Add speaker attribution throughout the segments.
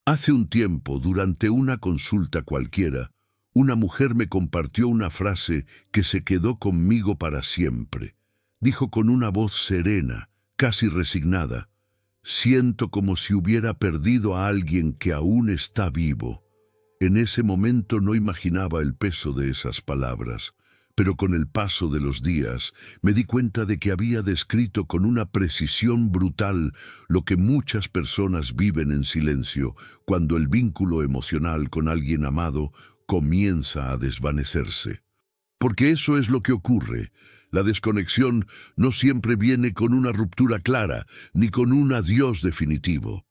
Speaker 1: Hace un tiempo, durante una consulta cualquiera, una mujer me compartió una frase que se quedó conmigo para siempre. Dijo con una voz serena, casi resignada: «Siento como si hubiera perdido a alguien que aún está vivo». En ese momento no imaginaba el peso de esas palabras, pero con el paso de los días me di cuenta de que había descrito con una precisión brutal lo que muchas personas viven en silencio cuando el vínculo emocional con alguien amado comienza a desvanecerse. Porque eso es lo que ocurre. La desconexión no siempre viene con una ruptura clara, ni con un adiós definitivo.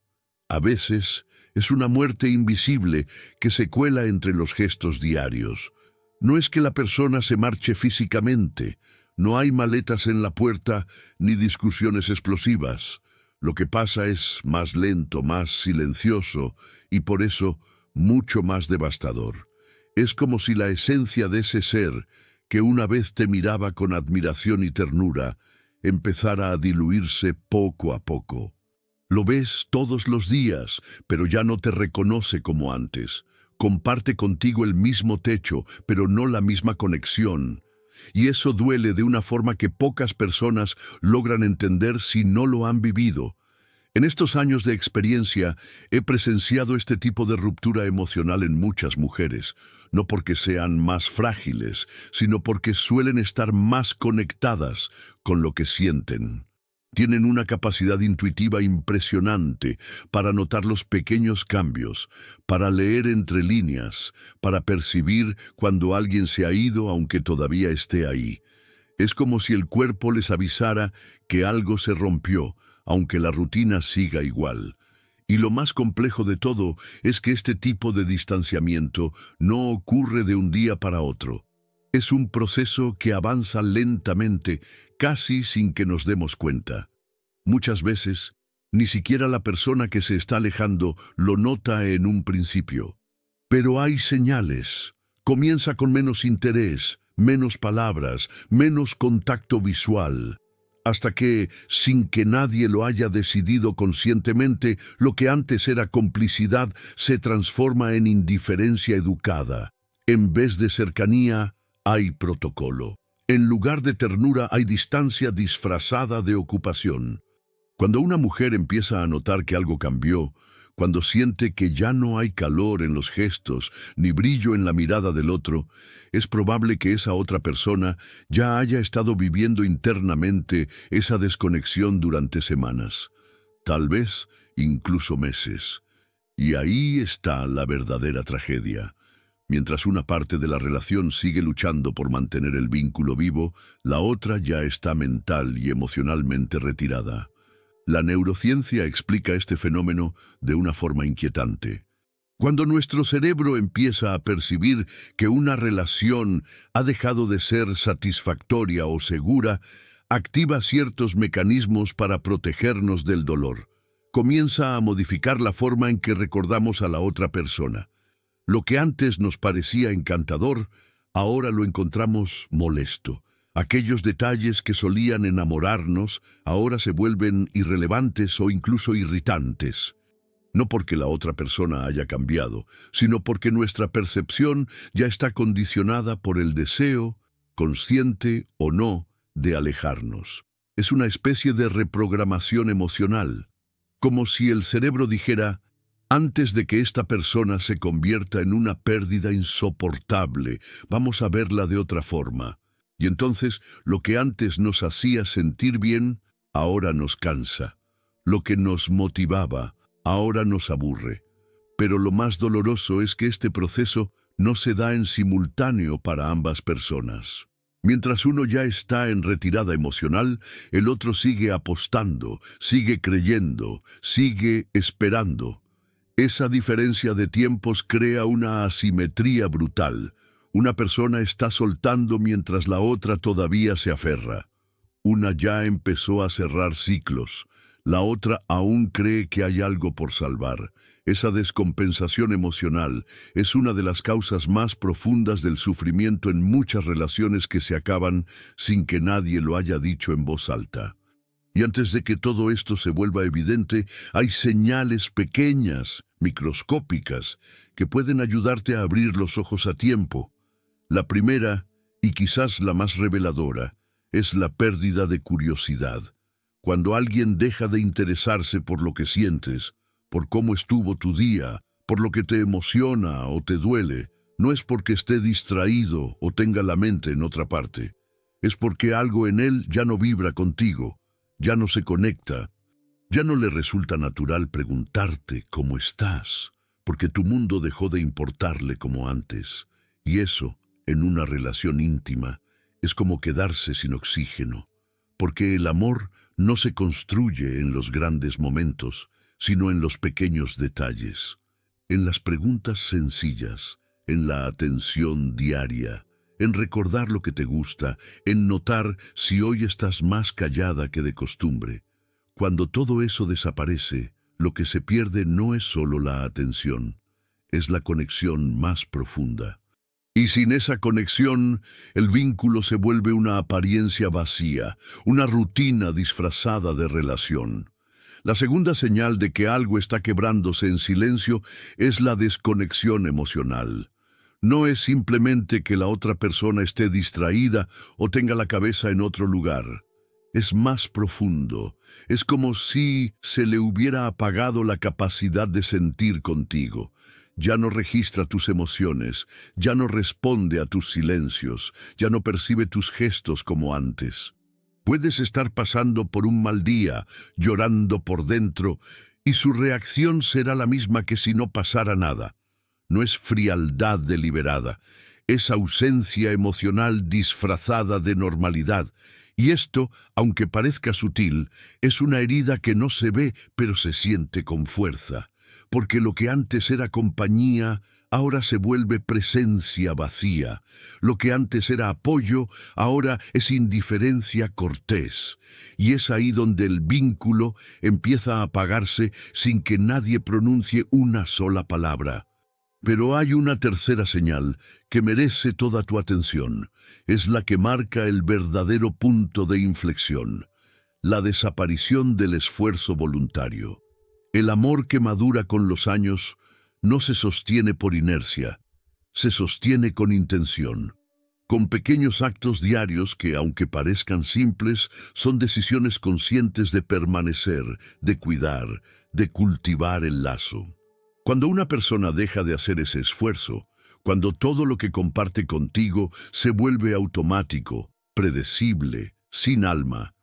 Speaker 1: A veces es una muerte invisible que se cuela entre los gestos diarios. No es que la persona se marche físicamente, no hay maletas en la puerta ni discusiones explosivas. Lo que pasa es más lento, más silencioso y por eso mucho más devastador. Es como si la esencia de ese ser, que una vez te miraba con admiración y ternura, empezara a diluirse poco a poco. Lo ves todos los días, pero ya no te reconoce como antes. Comparte contigo el mismo techo, pero no la misma conexión. Y eso duele de una forma que pocas personas logran entender si no lo han vivido. En estos años de experiencia he presenciado este tipo de ruptura emocional en muchas mujeres, no porque sean más frágiles, sino porque suelen estar más conectadas con lo que sienten. Tienen una capacidad intuitiva impresionante para notar los pequeños cambios, para leer entre líneas, para percibir cuando alguien se ha ido aunque todavía esté ahí. Es como si el cuerpo les avisara que algo se rompió, aunque la rutina siga igual. Y lo más complejo de todo es que este tipo de distanciamiento no ocurre de un día para otro. Es un proceso que avanza lentamente, casi sin que nos demos cuenta. Muchas veces, ni siquiera la persona que se está alejando lo nota en un principio. Pero hay señales. Comienza con menos interés, menos palabras, menos contacto visual, hasta que, sin que nadie lo haya decidido conscientemente, lo que antes era complicidad se transforma en indiferencia educada. En vez de cercanía, hay protocolo. En lugar de ternura, hay distancia disfrazada de ocupación. Cuando una mujer empieza a notar que algo cambió, cuando siente que ya no hay calor en los gestos ni brillo en la mirada del otro, es probable que esa otra persona ya haya estado viviendo internamente esa desconexión durante semanas, tal vez incluso meses. Y ahí está la verdadera tragedia. Mientras una parte de la relación sigue luchando por mantener el vínculo vivo, la otra ya está mental y emocionalmente retirada. La neurociencia explica este fenómeno de una forma inquietante. Cuando nuestro cerebro empieza a percibir que una relación ha dejado de ser satisfactoria o segura, activa ciertos mecanismos para protegernos del dolor. Comienza a modificar la forma en que recordamos a la otra persona. Lo que antes nos parecía encantador, ahora lo encontramos molesto. Aquellos detalles que solían enamorarnos ahora se vuelven irrelevantes o incluso irritantes. No porque la otra persona haya cambiado, sino porque nuestra percepción ya está condicionada por el deseo, consciente o no, de alejarnos. Es una especie de reprogramación emocional, como si el cerebro dijera: antes de que esta persona se convierta en una pérdida insoportable, vamos a verla de otra forma. Y entonces, lo que antes nos hacía sentir bien, ahora nos cansa. Lo que nos motivaba, ahora nos aburre. Pero lo más doloroso es que este proceso no se da en simultáneo para ambas personas. Mientras uno ya está en retirada emocional, el otro sigue apostando, sigue creyendo, sigue esperando. Esa diferencia de tiempos crea una asimetría brutal. Una persona está soltando mientras la otra todavía se aferra. Una ya empezó a cerrar ciclos. La otra aún cree que hay algo por salvar. Esa descompensación emocional es una de las causas más profundas del sufrimiento en muchas relaciones que se acaban sin que nadie lo haya dicho en voz alta. Y antes de que todo esto se vuelva evidente, hay señales pequeñas, microscópicas, que pueden ayudarte a abrir los ojos a tiempo. La primera, y quizás la más reveladora, es la pérdida de curiosidad. Cuando alguien deja de interesarse por lo que sientes, por cómo estuvo tu día, por lo que te emociona o te duele, no es porque esté distraído o tenga la mente en otra parte. Es porque algo en él ya no vibra contigo, ya no se conecta, ya no le resulta natural preguntarte cómo estás, porque tu mundo dejó de importarle como antes. Y eso, en una relación íntima, es como quedarse sin oxígeno, porque el amor no se construye en los grandes momentos, sino en los pequeños detalles, en las preguntas sencillas, en la atención diaria, en recordar lo que te gusta, en notar si hoy estás más callada que de costumbre. Cuando todo eso desaparece, lo que se pierde no es solo la atención, es la conexión más profunda. Y sin esa conexión, el vínculo se vuelve una apariencia vacía, una rutina disfrazada de relación. La segunda señal de que algo está quebrándose en silencio es la desconexión emocional. No es simplemente que la otra persona esté distraída o tenga la cabeza en otro lugar. Es más profundo. Es como si se le hubiera apagado la capacidad de sentir contigo. Ya no registra tus emociones, ya no responde a tus silencios, ya no percibe tus gestos como antes. Puedes estar pasando por un mal día, llorando por dentro, y su reacción será la misma que si no pasara nada. No es frialdad deliberada, es ausencia emocional disfrazada de normalidad. Y esto, aunque parezca sutil, es una herida que no se ve, pero se siente con fuerza. Porque lo que antes era compañía, ahora se vuelve presencia vacía. Lo que antes era apoyo, ahora es indiferencia cortés. Y es ahí donde el vínculo empieza a apagarse sin que nadie pronuncie una sola palabra. Pero hay una tercera señal que merece toda tu atención. Es la que marca el verdadero punto de inflexión: la desaparición del esfuerzo voluntario. El amor que madura con los años no se sostiene por inercia, se sostiene con intención, con pequeños actos diarios que, aunque parezcan simples, son decisiones conscientes de permanecer, de cuidar, de cultivar el lazo. Cuando una persona deja de hacer ese esfuerzo, cuando todo lo que comparte contigo se vuelve automático, predecible, sin alma,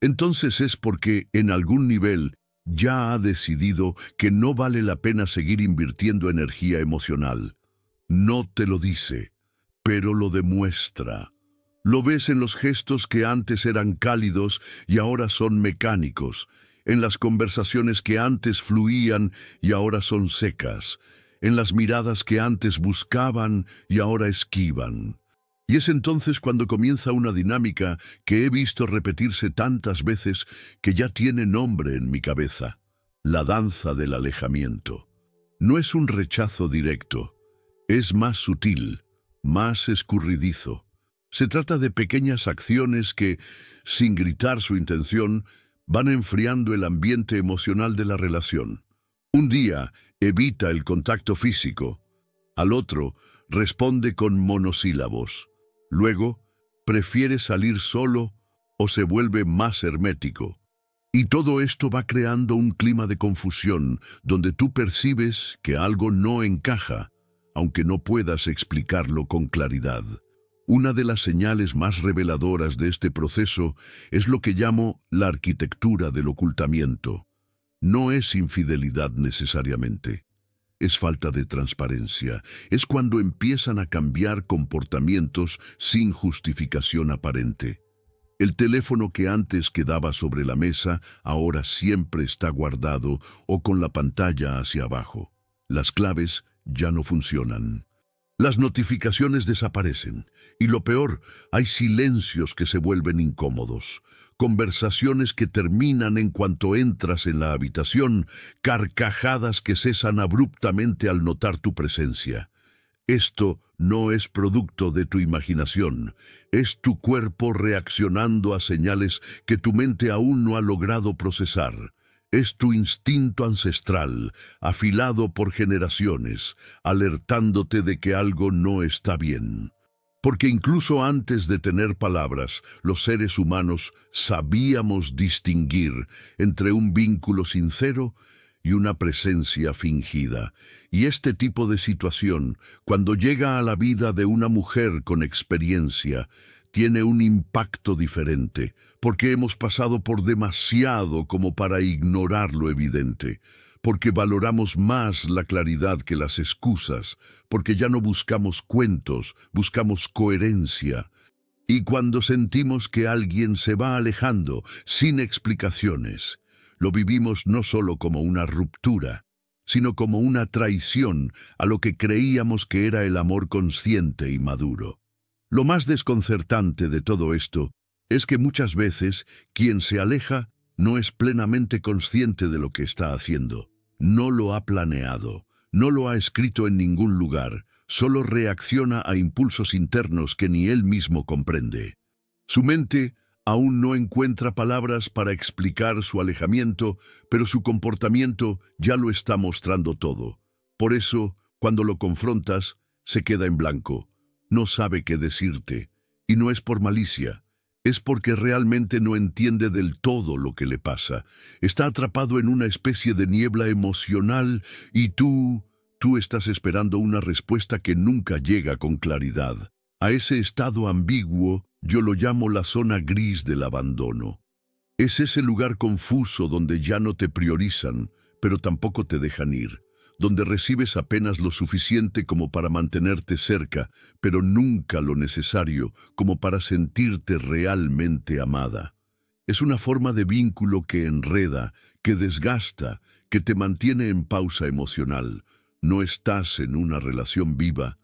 Speaker 1: entonces es porque, en algún nivel, ya ha decidido que no vale la pena seguir invirtiendo energía emocional. No te lo dice, pero lo demuestra. Lo ves en los gestos que antes eran cálidos y ahora son mecánicos, en las conversaciones que antes fluían y ahora son secas, en las miradas que antes buscaban y ahora esquivan. Y es entonces cuando comienza una dinámica que he visto repetirse tantas veces que ya tiene nombre en mi cabeza: la danza del alejamiento. No es un rechazo directo, es más sutil, más escurridizo. Se trata de pequeñas acciones que, sin gritar su intención, van enfriando el ambiente emocional de la relación. Un día evita el contacto físico, al otro responde con monosílabos. Luego, prefiere salir solo o se vuelve más hermético. Y todo esto va creando un clima de confusión donde tú percibes que algo no encaja, aunque no puedas explicarlo con claridad. Una de las señales más reveladoras de este proceso es lo que llamo la arquitectura del ocultamiento. No es infidelidad necesariamente. Es falta de transparencia. Es cuando empiezan a cambiar comportamientos sin justificación aparente. El teléfono que antes quedaba sobre la mesa ahora siempre está guardado o con la pantalla hacia abajo. Las claves ya no funcionan. Las notificaciones desaparecen. Y lo peor, hay silencios que se vuelven incómodos. Conversaciones que terminan en cuanto entras en la habitación, carcajadas que cesan abruptamente al notar tu presencia. Esto no es producto de tu imaginación, es tu cuerpo reaccionando a señales que tu mente aún no ha logrado procesar. Es tu instinto ancestral, afilado por generaciones, alertándote de que algo no está bien. Porque incluso antes de tener palabras, los seres humanos sabíamos distinguir entre un vínculo sincero y una presencia fingida. Y este tipo de situación, cuando llega a la vida de una mujer con experiencia, tiene un impacto diferente, porque hemos pasado por demasiado como para ignorar lo evidente, porque valoramos más la claridad que las excusas, porque ya no buscamos cuentos, buscamos coherencia. Y cuando sentimos que alguien se va alejando sin explicaciones, lo vivimos no solo como una ruptura, sino como una traición a lo que creíamos que era el amor consciente y maduro. Lo más desconcertante de todo esto es que muchas veces quien se aleja no es plenamente consciente de lo que está haciendo. No lo ha planeado, no lo ha escrito en ningún lugar, solo reacciona a impulsos internos que ni él mismo comprende. Su mente aún no encuentra palabras para explicar su alejamiento, pero su comportamiento ya lo está mostrando todo. Por eso, cuando lo confrontas, se queda en blanco. No sabe qué decirte, y no es por malicia, es porque realmente no entiende del todo lo que le pasa. Está atrapado en una especie de niebla emocional y tú estás esperando una respuesta que nunca llega con claridad. A ese estado ambiguo yo lo llamo la zona gris del abandono. Es ese lugar confuso donde ya no te priorizan, pero tampoco te dejan ir, donde recibes apenas lo suficiente como para mantenerte cerca, pero nunca lo necesario como para sentirte realmente amada. Es una forma de vínculo que enreda, que desgasta, que te mantiene en pausa emocional. No estás en una relación viva,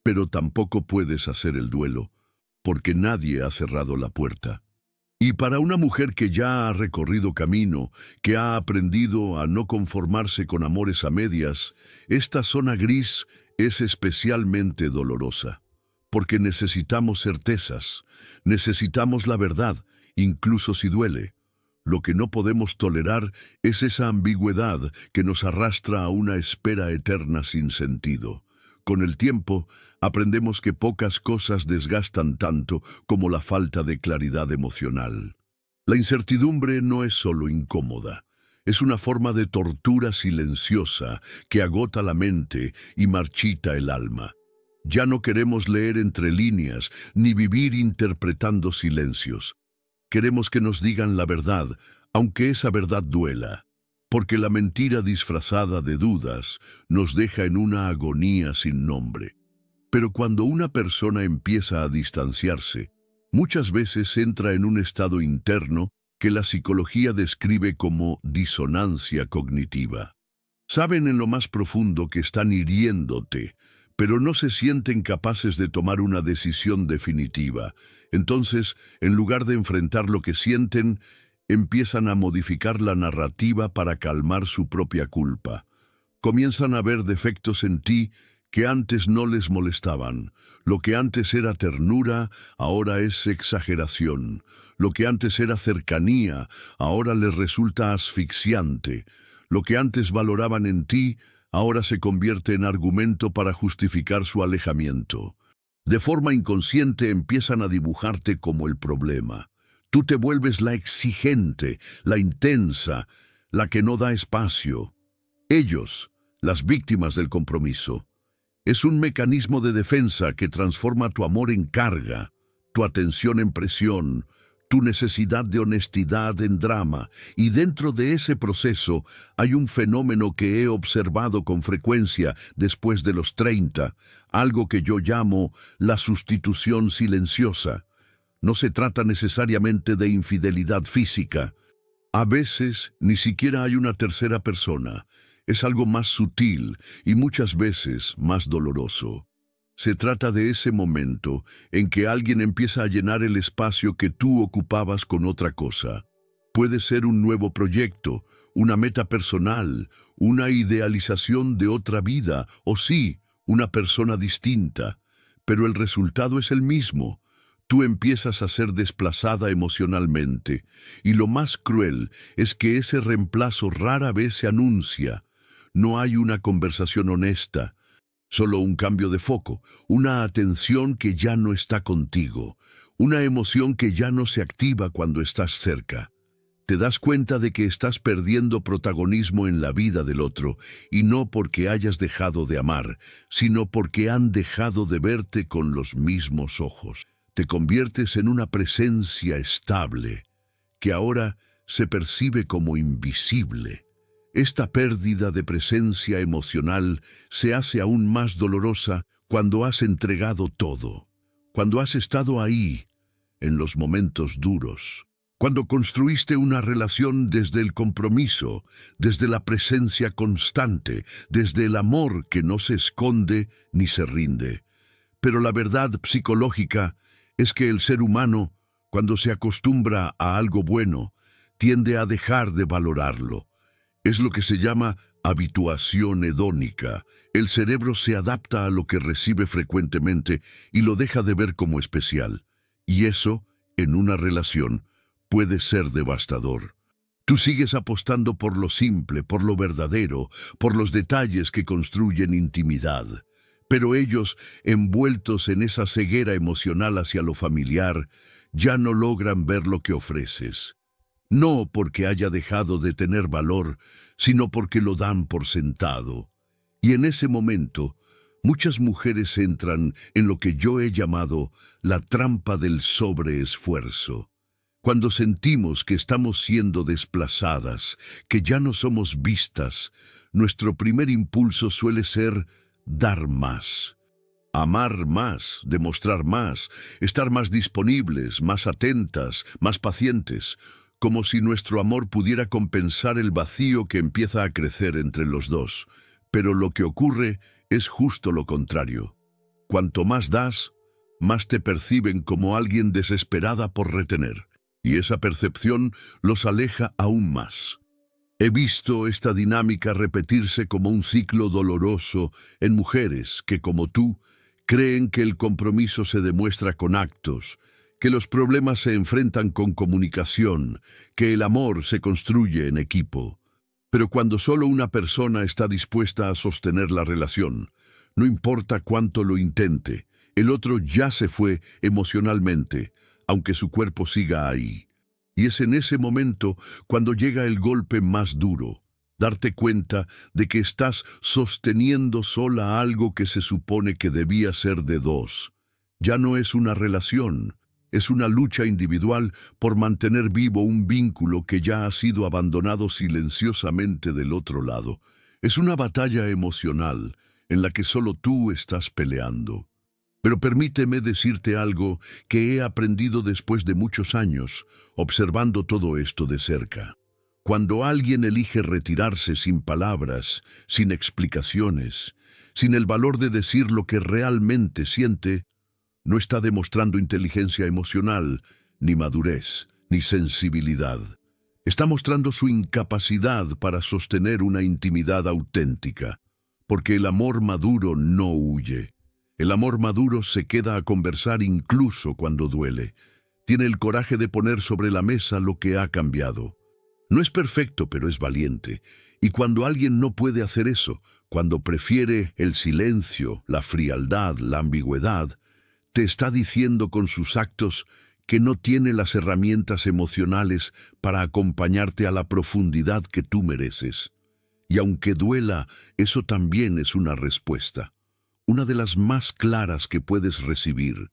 Speaker 1: pero tampoco puedes hacer el duelo, porque nadie ha cerrado la puerta. Y para una mujer que ya ha recorrido camino, que ha aprendido a no conformarse con amores a medias, esta zona gris es especialmente dolorosa, porque necesitamos certezas, necesitamos la verdad, incluso si duele. Lo que no podemos tolerar es esa ambigüedad que nos arrastra a una espera eterna sin sentido. Con el tiempo, aprendemos que pocas cosas desgastan tanto como la falta de claridad emocional. La incertidumbre no es solo incómoda, es una forma de tortura silenciosa que agota la mente y marchita el alma. Ya no queremos leer entre líneas ni vivir interpretando silencios. Queremos que nos digan la verdad, aunque esa verdad duela. Porque la mentira disfrazada de dudas nos deja en una agonía sin nombre. Pero cuando una persona empieza a distanciarse, muchas veces entra en un estado interno que la psicología describe como disonancia cognitiva. Saben en lo más profundo que están hiriéndote, pero no se sienten capaces de tomar una decisión definitiva. Entonces, en lugar de enfrentar lo que sienten, empiezan a modificar la narrativa para calmar su propia culpa. Comienzan a ver defectos en ti que antes no les molestaban. Lo que antes era ternura, ahora es exageración. Lo que antes era cercanía, ahora les resulta asfixiante. Lo que antes valoraban en ti, ahora se convierte en argumento para justificar su alejamiento. De forma inconsciente empiezan a dibujarte como el problema. Tú te vuelves la exigente, la intensa, la que no da espacio. Ellos, las víctimas del compromiso. Es un mecanismo de defensa que transforma tu amor en carga, tu atención en presión, tu necesidad de honestidad en drama, y dentro de ese proceso hay un fenómeno que he observado con frecuencia después de los 30, algo que yo llamo la sustitución silenciosa. No se trata necesariamente de infidelidad física. A veces ni siquiera hay una tercera persona. Es algo más sutil y muchas veces más doloroso. Se trata de ese momento en que alguien empieza a llenar el espacio que tú ocupabas con otra cosa. Puede ser un nuevo proyecto, una meta personal, una idealización de otra vida o sí, una persona distinta, pero el resultado es el mismo. Tú empiezas a ser desplazada emocionalmente, y lo más cruel es que ese reemplazo rara vez se anuncia. No hay una conversación honesta, solo un cambio de foco, una atención que ya no está contigo, una emoción que ya no se activa cuando estás cerca. Te das cuenta de que estás perdiendo protagonismo en la vida del otro, y no porque hayas dejado de amar, sino porque han dejado de verte con los mismos ojos. Te conviertes en una presencia estable, que ahora se percibe como invisible. Esta pérdida de presencia emocional se hace aún más dolorosa cuando has entregado todo, cuando has estado ahí, en los momentos duros. Cuando construiste una relación desde el compromiso, desde la presencia constante, desde el amor que no se esconde ni se rinde. Pero la verdad psicológica es que el ser humano, cuando se acostumbra a algo bueno, tiende a dejar de valorarlo. Es lo que se llama habituación hedónica. El cerebro se adapta a lo que recibe frecuentemente y lo deja de ver como especial. Y eso, en una relación, puede ser devastador. Tú sigues apostando por lo simple, por lo verdadero, por los detalles que construyen intimidad. Pero ellos, envueltos en esa ceguera emocional hacia lo familiar, ya no logran ver lo que ofreces. No porque haya dejado de tener valor, sino porque lo dan por sentado. Y en ese momento, muchas mujeres entran en lo que yo he llamado la trampa del sobreesfuerzo. Cuando sentimos que estamos siendo desplazadas, que ya no somos vistas, nuestro primer impulso suele ser dar más. Amar más, demostrar más, estar más disponibles, más atentas, más pacientes, como si nuestro amor pudiera compensar el vacío que empieza a crecer entre los dos. Pero lo que ocurre es justo lo contrario. Cuanto más das, más te perciben como alguien desesperada por retener. Y esa percepción los aleja aún más. He visto esta dinámica repetirse como un ciclo doloroso en mujeres que, como tú, creen que el compromiso se demuestra con actos, que los problemas se enfrentan con comunicación, que el amor se construye en equipo. Pero cuando solo una persona está dispuesta a sostener la relación, no importa cuánto lo intente, el otro ya se fue emocionalmente, aunque su cuerpo siga ahí. Y es en ese momento cuando llega el golpe más duro, darte cuenta de que estás sosteniendo sola algo que se supone que debía ser de dos. Ya no es una relación, es una lucha individual por mantener vivo un vínculo que ya ha sido abandonado silenciosamente del otro lado. Es una batalla emocional en la que solo tú estás peleando. Pero permíteme decirte algo que he aprendido después de muchos años, observando todo esto de cerca. Cuando alguien elige retirarse sin palabras, sin explicaciones, sin el valor de decir lo que realmente siente, no está demostrando inteligencia emocional, ni madurez, ni sensibilidad. Está mostrando su incapacidad para sostener una intimidad auténtica, porque el amor maduro no huye. El amor maduro se queda a conversar incluso cuando duele. Tiene el coraje de poner sobre la mesa lo que ha cambiado. No es perfecto, pero es valiente. Y cuando alguien no puede hacer eso, cuando prefiere el silencio, la frialdad, la ambigüedad, te está diciendo con sus actos que no tiene las herramientas emocionales para acompañarte a la profundidad que tú mereces. Y aunque duela, eso también es una respuesta. Una de las más claras que puedes recibir,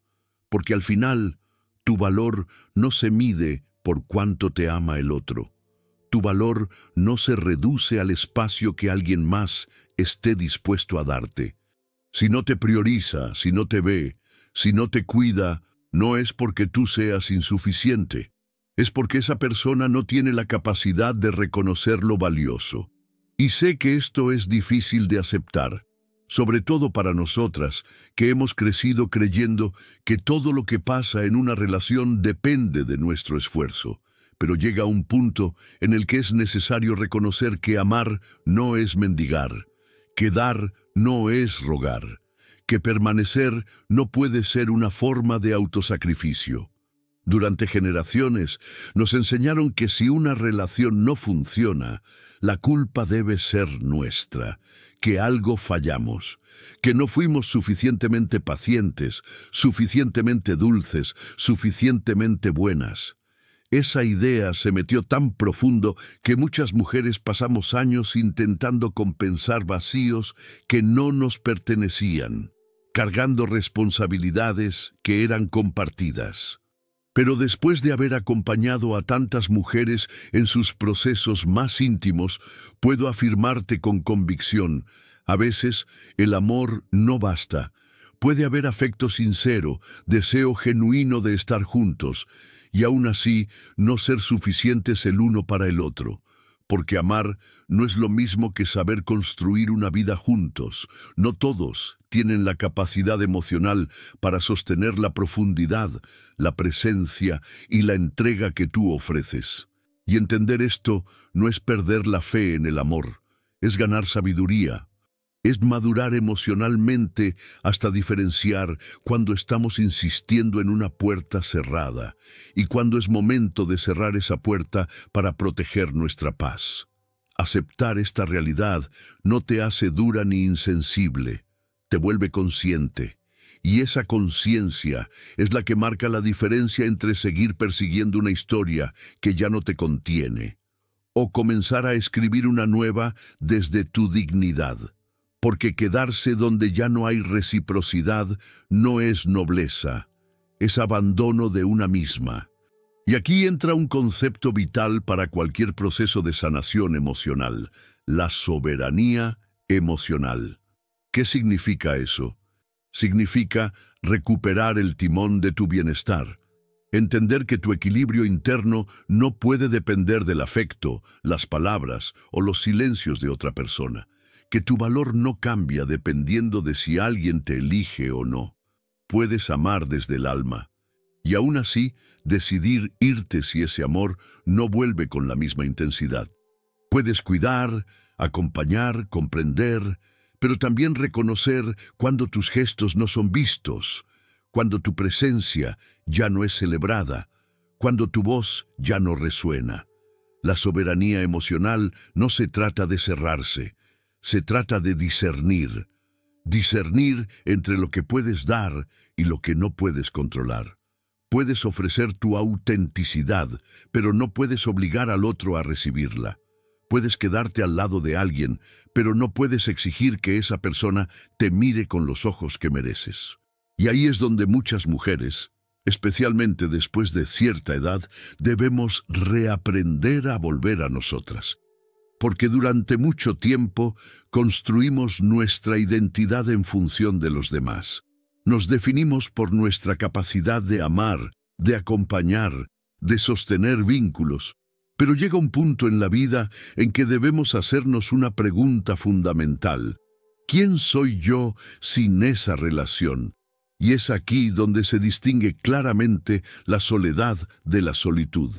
Speaker 1: porque al final tu valor no se mide por cuánto te ama el otro. Tu valor no se reduce al espacio que alguien más esté dispuesto a darte. Si no te prioriza, si no te ve, si no te cuida, no es porque tú seas insuficiente. Es porque esa persona no tiene la capacidad de reconocer lo valioso. Y sé que esto es difícil de aceptar, sobre todo para nosotras, que hemos crecido creyendo que todo lo que pasa en una relación depende de nuestro esfuerzo. Pero llega un punto en el que es necesario reconocer que amar no es mendigar, que dar no es rogar, que permanecer no puede ser una forma de autosacrificio. Durante generaciones nos enseñaron que si una relación no funciona, la culpa debe ser nuestra, que algo fallamos, que no fuimos suficientemente pacientes, suficientemente dulces, suficientemente buenas. Esa idea se metió tan profundo que muchas mujeres pasamos años intentando compensar vacíos que no nos pertenecían, cargando responsabilidades que eran compartidas. Pero después de haber acompañado a tantas mujeres en sus procesos más íntimos, puedo afirmarte con convicción, a veces el amor no basta. Puede haber afecto sincero, deseo genuino de estar juntos, y aún así no ser suficientes el uno para el otro. Porque amar no es lo mismo que saber construir una vida juntos. No todos tienen la capacidad emocional para sostener la profundidad, la presencia y la entrega que tú ofreces. Y entender esto no es perder la fe en el amor, es ganar sabiduría. Es madurar emocionalmente hasta diferenciar cuando estamos insistiendo en una puerta cerrada y cuando es momento de cerrar esa puerta para proteger nuestra paz. Aceptar esta realidad no te hace dura ni insensible, te vuelve consciente. Y esa conciencia es la que marca la diferencia entre seguir persiguiendo una historia que ya no te contiene o comenzar a escribir una nueva desde tu dignidad. Porque quedarse donde ya no hay reciprocidad no es nobleza, es abandono de una misma. Y aquí entra un concepto vital para cualquier proceso de sanación emocional, la soberanía emocional. ¿Qué significa eso? Significa recuperar el timón de tu bienestar. Entender que tu equilibrio interno no puede depender del afecto, las palabras o los silencios de otra persona. Que tu valor no cambia dependiendo de si alguien te elige o no. Puedes amar desde el alma, y aún así decidir irte si ese amor no vuelve con la misma intensidad. Puedes cuidar, acompañar, comprender, pero también reconocer cuando tus gestos no son vistos, cuando tu presencia ya no es celebrada, cuando tu voz ya no resuena. La soberanía emocional no se trata de cerrarse, se trata de discernir entre lo que puedes dar y lo que no puedes controlar. Puedes ofrecer tu autenticidad, pero no puedes obligar al otro a recibirla. Puedes quedarte al lado de alguien, pero no puedes exigir que esa persona te mire con los ojos que mereces. Y ahí es donde muchas mujeres, especialmente después de cierta edad, debemos reaprender a volver a nosotras. Porque durante mucho tiempo construimos nuestra identidad en función de los demás. Nos definimos por nuestra capacidad de amar, de acompañar, de sostener vínculos. Pero llega un punto en la vida en que debemos hacernos una pregunta fundamental. ¿Quién soy yo sin esa relación? Y es aquí donde se distingue claramente la soledad de la solitud.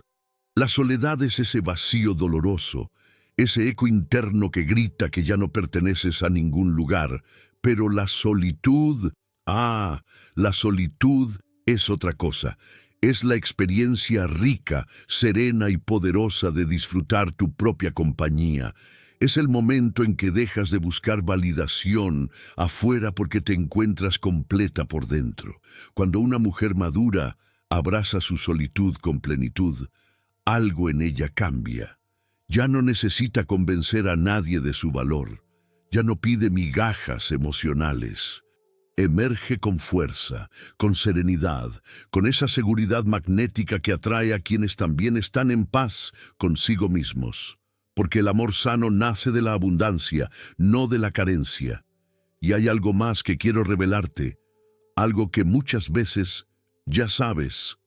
Speaker 1: La soledad es ese vacío doloroso, ese eco interno que grita que ya no perteneces a ningún lugar. Pero la solitud, la solitud es otra cosa. Es la experiencia rica, serena y poderosa de disfrutar tu propia compañía. Es el momento en que dejas de buscar validación afuera porque te encuentras completa por dentro. Cuando una mujer madura abraza su solitud con plenitud, algo en ella cambia. Ya no necesita convencer a nadie de su valor. Ya no pide migajas emocionales. Emerge con fuerza, con serenidad, con esa seguridad magnética que atrae a quienes también están en paz consigo mismos. Porque el amor sano nace de la abundancia, no de la carencia. Y hay algo más que quiero revelarte, algo que muchas veces ya sabes,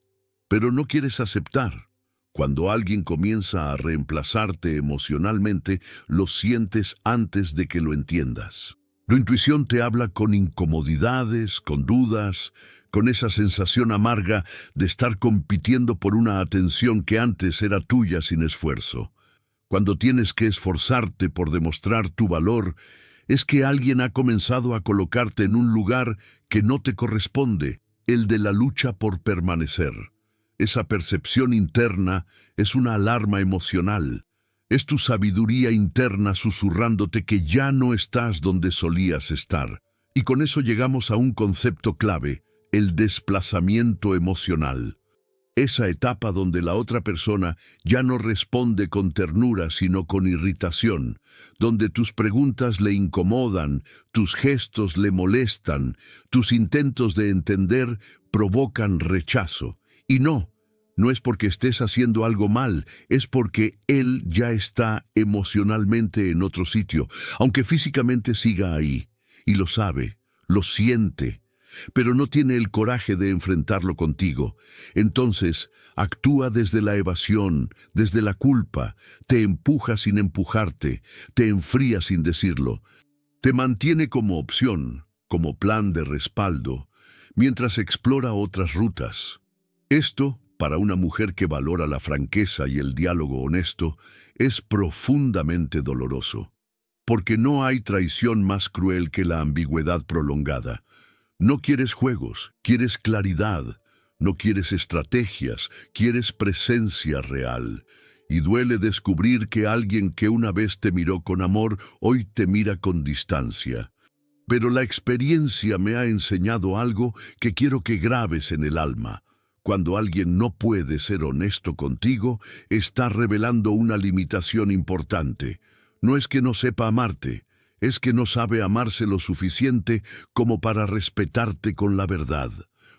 Speaker 1: pero no quieres aceptar. Cuando alguien comienza a reemplazarte emocionalmente, lo sientes antes de que lo entiendas. Tu intuición te habla con incomodidades, con dudas, con esa sensación amarga de estar compitiendo por una atención que antes era tuya sin esfuerzo. Cuando tienes que esforzarte por demostrar tu valor, es que alguien ha comenzado a colocarte en un lugar que no te corresponde, el de la lucha por permanecer. Esa percepción interna es una alarma emocional. Es tu sabiduría interna susurrándote que ya no estás donde solías estar. Y con eso llegamos a un concepto clave, el desplazamiento emocional. Esa etapa donde la otra persona ya no responde con ternura sino con irritación, donde tus preguntas le incomodan, tus gestos le molestan, tus intentos de entender provocan rechazo. Y no es porque estés haciendo algo mal, es porque él ya está emocionalmente en otro sitio, aunque físicamente siga ahí, y lo sabe, lo siente, pero no tiene el coraje de enfrentarlo contigo. Entonces, actúa desde la evasión, desde la culpa, te empuja sin empujarte, te enfría sin decirlo, te mantiene como opción, como plan de respaldo, mientras explora otras rutas. Esto, para una mujer que valora la franqueza y el diálogo honesto, es profundamente doloroso, porque no hay traición más cruel que la ambigüedad prolongada. No quieres juegos, quieres claridad, no quieres estrategias, quieres presencia real. Y duele descubrir que alguien que una vez te miró con amor, hoy te mira con distancia. Pero la experiencia me ha enseñado algo que quiero que grabes en el alma. Cuando alguien no puede ser honesto contigo, está revelando una limitación importante. No es que no sepa amarte, es que no sabe amarse lo suficiente como para respetarte con la verdad.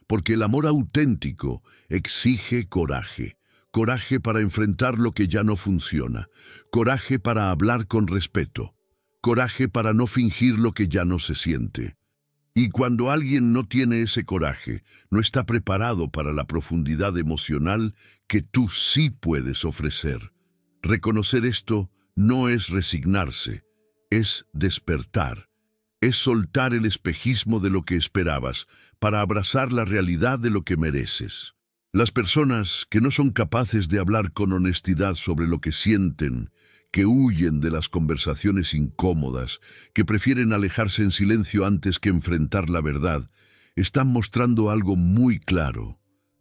Speaker 1: Porque el amor auténtico exige coraje. Coraje para enfrentar lo que ya no funciona. Coraje para hablar con respeto. Coraje para no fingir lo que ya no se siente. Y cuando alguien no tiene ese coraje, no está preparado para la profundidad emocional que tú sí puedes ofrecer. Reconocer esto no es resignarse, es despertar, es soltar el espejismo de lo que esperabas para abrazar la realidad de lo que mereces. Las personas que no son capaces de hablar con honestidad sobre lo que sienten, que huyen de las conversaciones incómodas, que prefieren alejarse en silencio antes que enfrentar la verdad, están mostrando algo muy claro.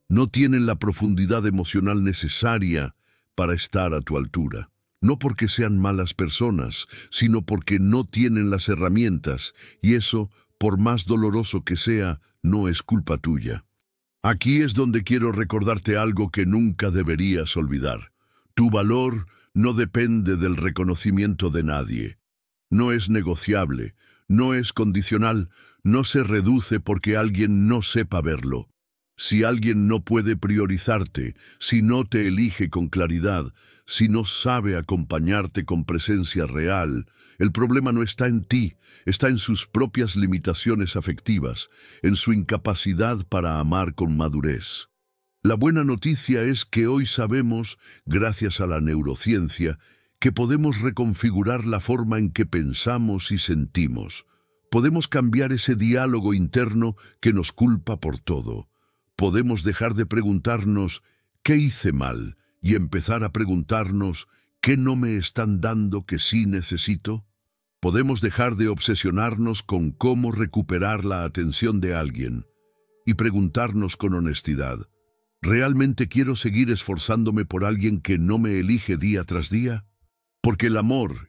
Speaker 1: No tienen la profundidad emocional necesaria para estar a tu altura. No porque sean malas personas, sino porque no tienen las herramientas, y eso, por más doloroso que sea, no es culpa tuya. Aquí es donde quiero recordarte algo que nunca deberías olvidar. Tu valor no depende del reconocimiento de nadie. No es negociable, no es condicional, no se reduce porque alguien no sepa verlo. Si alguien no puede priorizarte, si no te elige con claridad, si no sabe acompañarte con presencia real, el problema no está en ti, está en sus propias limitaciones afectivas, en su incapacidad para amar con madurez. La buena noticia es que hoy sabemos, gracias a la neurociencia, que podemos reconfigurar la forma en que pensamos y sentimos. Podemos cambiar ese diálogo interno que nos culpa por todo. Podemos dejar de preguntarnos ¿qué hice mal? Y empezar a preguntarnos ¿qué no me están dando que sí necesito? Podemos dejar de obsesionarnos con cómo recuperar la atención de alguien y preguntarnos con honestidad ¿realmente quiero seguir esforzándome por alguien que no me elige día tras día? Porque el amor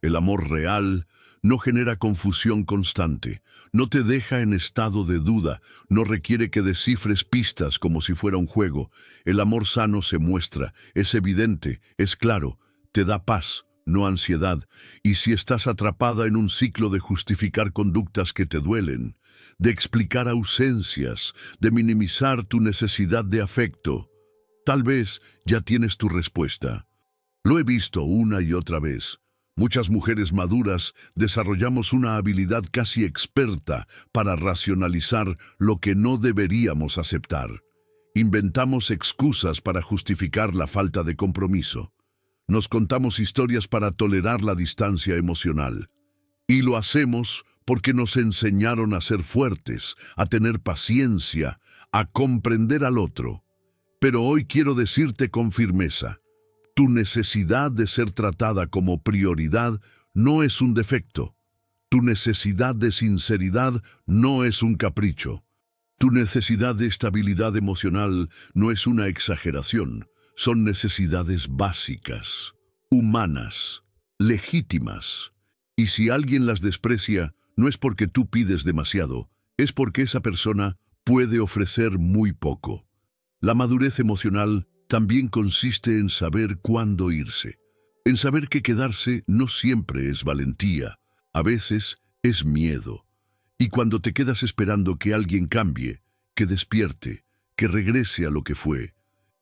Speaker 1: real, no genera confusión constante, no te deja en estado de duda, no requiere que descifres pistas como si fuera un juego. El amor sano se muestra, es evidente, es claro, te da paz, no ansiedad. Y si estás atrapada en un ciclo de justificar conductas que te duelen, de explicar ausencias, de minimizar tu necesidad de afecto, tal vez ya tienes tu respuesta. Lo he visto una y otra vez. Muchas mujeres maduras desarrollamos una habilidad casi experta para racionalizar lo que no deberíamos aceptar. Inventamos excusas para justificar la falta de compromiso. Nos contamos historias para tolerar la distancia emocional. Y lo hacemos porque nos enseñaron a ser fuertes, a tener paciencia, a comprender al otro. Pero hoy quiero decirte con firmeza, tu necesidad de ser tratada como prioridad no es un defecto. Tu necesidad de sinceridad no es un capricho. Tu necesidad de estabilidad emocional no es una exageración. Son necesidades básicas, humanas, legítimas. Y si alguien las desprecia, no es porque tú pides demasiado, es porque esa persona puede ofrecer muy poco. La madurez emocional también consiste en saber cuándo irse, en saber que quedarse no siempre es valentía, a veces es miedo. Y cuando te quedas esperando que alguien cambie, que despierte, que regrese a lo que fue,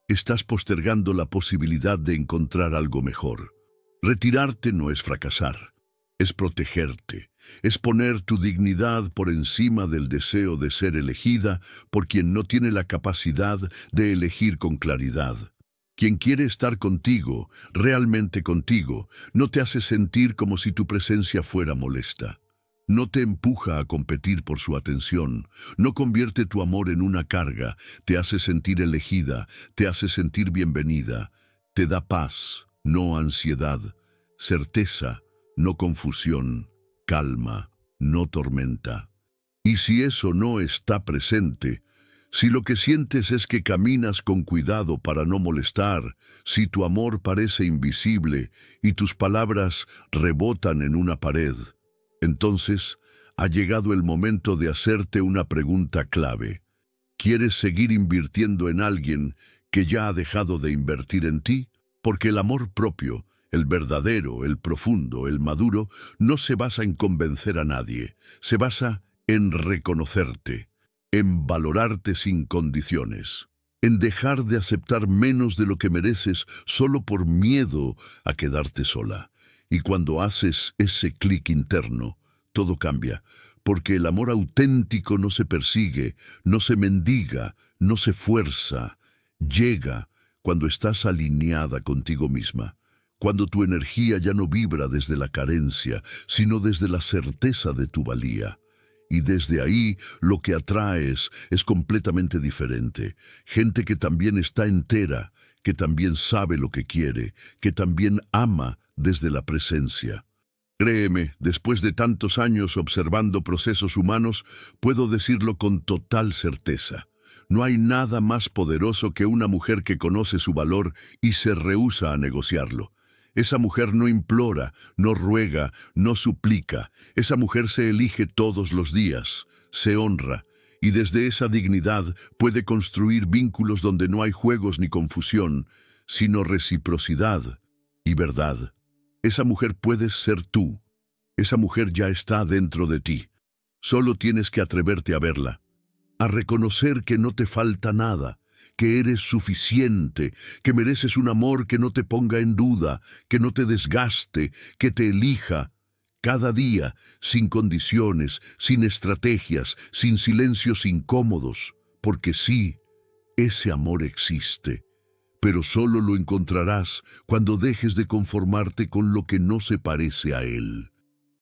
Speaker 1: estás postergando la posibilidad de encontrar algo mejor. Retirarte no es fracasar, es protegerte, es poner tu dignidad por encima del deseo de ser elegida por quien no tiene la capacidad de elegir con claridad. Quien quiere estar contigo, realmente contigo, no te hace sentir como si tu presencia fuera molesta. No te empuja a competir por su atención, no convierte tu amor en una carga, te hace sentir elegida, te hace sentir bienvenida, te da paz, no ansiedad, certeza, no confusión, calma, no tormenta. Y si eso no está presente, si lo que sientes es que caminas con cuidado para no molestar, si tu amor parece invisible y tus palabras rebotan en una pared, entonces ha llegado el momento de hacerte una pregunta clave. ¿Quieres seguir invirtiendo en alguien que ya ha dejado de invertir en ti? Porque el amor propio, el verdadero, el profundo, el maduro, no se basa en convencer a nadie, se basa en reconocerte, en valorarte sin condiciones, en dejar de aceptar menos de lo que mereces solo por miedo a quedarte sola. Y cuando haces ese clic interno, todo cambia, porque el amor auténtico no se persigue, no se mendiga, no se fuerza, llega cuando estás alineada contigo misma, cuando tu energía ya no vibra desde la carencia, sino desde la certeza de tu valía. Y desde ahí lo que atraes es completamente diferente. Gente que también está entera, que también sabe lo que quiere, que también ama desde la presencia. Créeme, después de tantos años observando procesos humanos, puedo decirlo con total certeza. No hay nada más poderoso que una mujer que conoce su valor y se rehúsa a negociarlo. Esa mujer no implora, no ruega, no suplica. Esa mujer se elige todos los días, se honra, y desde esa dignidad puede construir vínculos donde no hay juegos ni confusión, sino reciprocidad y verdad. Esa mujer puedes ser tú. Esa mujer ya está dentro de ti. Solo tienes que atreverte a verla, a reconocer que no te falta nada, que eres suficiente, que mereces un amor que no te ponga en duda, que no te desgaste, que te elija cada día, sin condiciones, sin estrategias, sin silencios incómodos, porque sí, ese amor existe. Pero solo lo encontrarás cuando dejes de conformarte con lo que no se parece a él.